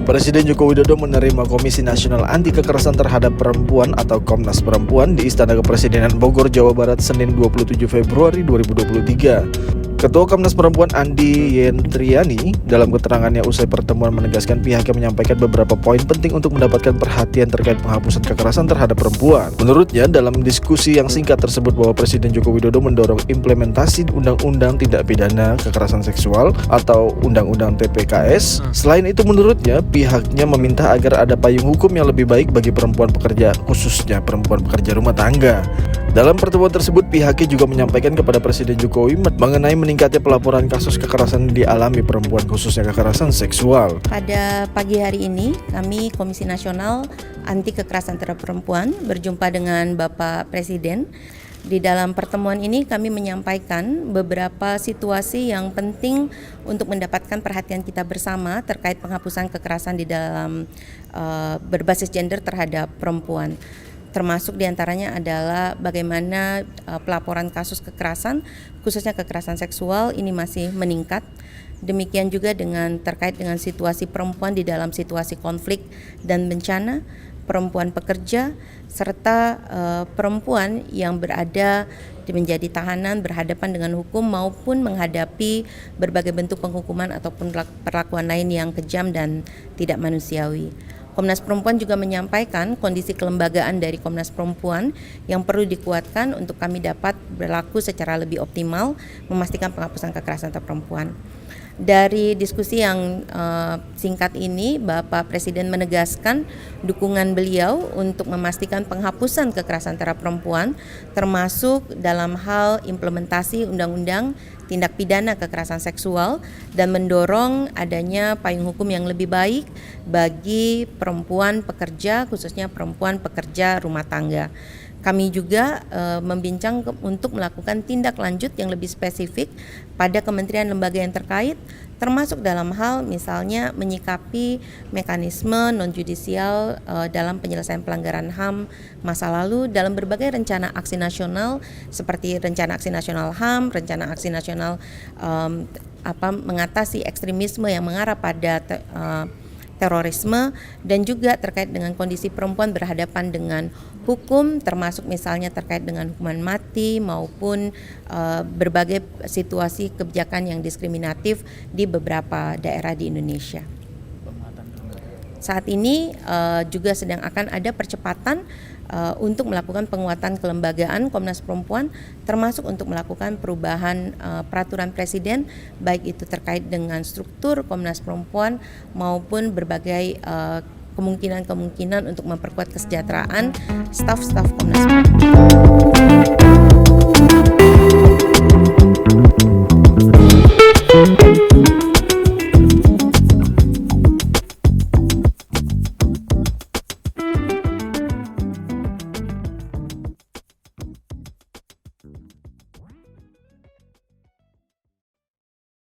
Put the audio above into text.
Presiden Joko Widodo menerima Komisi Nasional Anti Kekerasan Terhadap Perempuan atau Komnas Perempuan di Istana Kepresidenan Bogor, Jawa Barat, Senin 27 Februari 2023. Ketua Komnas Perempuan Andi Yentriani dalam keterangannya usai pertemuan menegaskan pihaknya menyampaikan beberapa poin penting untuk mendapatkan perhatian terkait penghapusan kekerasan terhadap perempuan. Menurutnya, dalam diskusi yang singkat tersebut bahwa Presiden Joko Widodo mendorong implementasi Undang-Undang Tindak Pidana Kekerasan Seksual atau Undang-Undang TPKS. Selain itu, menurutnya pihaknya meminta agar ada payung hukum yang lebih baik bagi perempuan pekerja, khususnya perempuan pekerja rumah tangga. Dalam pertemuan tersebut, pihaknya juga menyampaikan kepada Presiden Jokowi mengenai meningkatnya pelaporan kasus kekerasan dialami perempuan, khususnya kekerasan seksual. Pada pagi hari ini, kami Komisi Nasional Anti Kekerasan Terhadap Perempuan berjumpa dengan Bapak Presiden. Di dalam pertemuan ini kami menyampaikan beberapa situasi yang penting untuk mendapatkan perhatian kita bersama terkait penghapusan kekerasan di dalam berbasis gender terhadap perempuan. Termasuk diantaranya adalah bagaimana pelaporan kasus kekerasan, khususnya kekerasan seksual ini masih meningkat. Demikian juga terkait dengan situasi perempuan di dalam situasi konflik dan bencana, perempuan pekerja, serta perempuan yang berada menjadi tahanan berhadapan dengan hukum maupun menghadapi berbagai bentuk penghukuman ataupun perlakuan lain yang kejam dan tidak manusiawi. Komnas Perempuan juga menyampaikan kondisi kelembagaan dari Komnas Perempuan yang perlu dikuatkan untuk kami dapat berlaku secara lebih optimal, memastikan penghapusan kekerasan terhadap perempuan. Dari diskusi yang singkat ini, Bapak Presiden menegaskan dukungan beliau untuk memastikan penghapusan kekerasan terhadap perempuan, termasuk dalam hal implementasi Undang-Undang Tindak Pidana Kekerasan Seksual dan mendorong adanya payung hukum yang lebih baik bagi perempuan pekerja, khususnya perempuan pekerja rumah tangga. Kami juga membincang untuk melakukan tindak lanjut yang lebih spesifik pada kementerian lembaga yang terkait, termasuk dalam hal misalnya menyikapi mekanisme non-judisial dalam penyelesaian pelanggaran HAM masa lalu dalam berbagai rencana aksi nasional seperti rencana aksi nasional HAM, rencana aksi nasional mengatasi ekstremisme yang mengarah pada terorisme, dan juga terkait dengan kondisi perempuan berhadapan dengan hukum, termasuk misalnya terkait dengan hukuman mati maupun berbagai situasi kebijakan yang diskriminatif di beberapa daerah di Indonesia. Saat ini juga sedang akan ada percepatan untuk melakukan penguatan kelembagaan Komnas Perempuan, termasuk untuk melakukan perubahan peraturan Presiden, baik itu terkait dengan struktur Komnas Perempuan maupun berbagai kemungkinan-kemungkinan untuk memperkuat kesejahteraan staf-staf Komnas Perempuan.